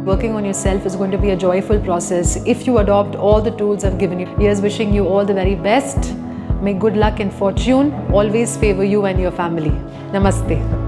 Working on yourself is going to be a joyful process if you adopt all the tools I've given you. Here's wishing you all the very best. May good luck and fortune always favor you and your family. Namaste.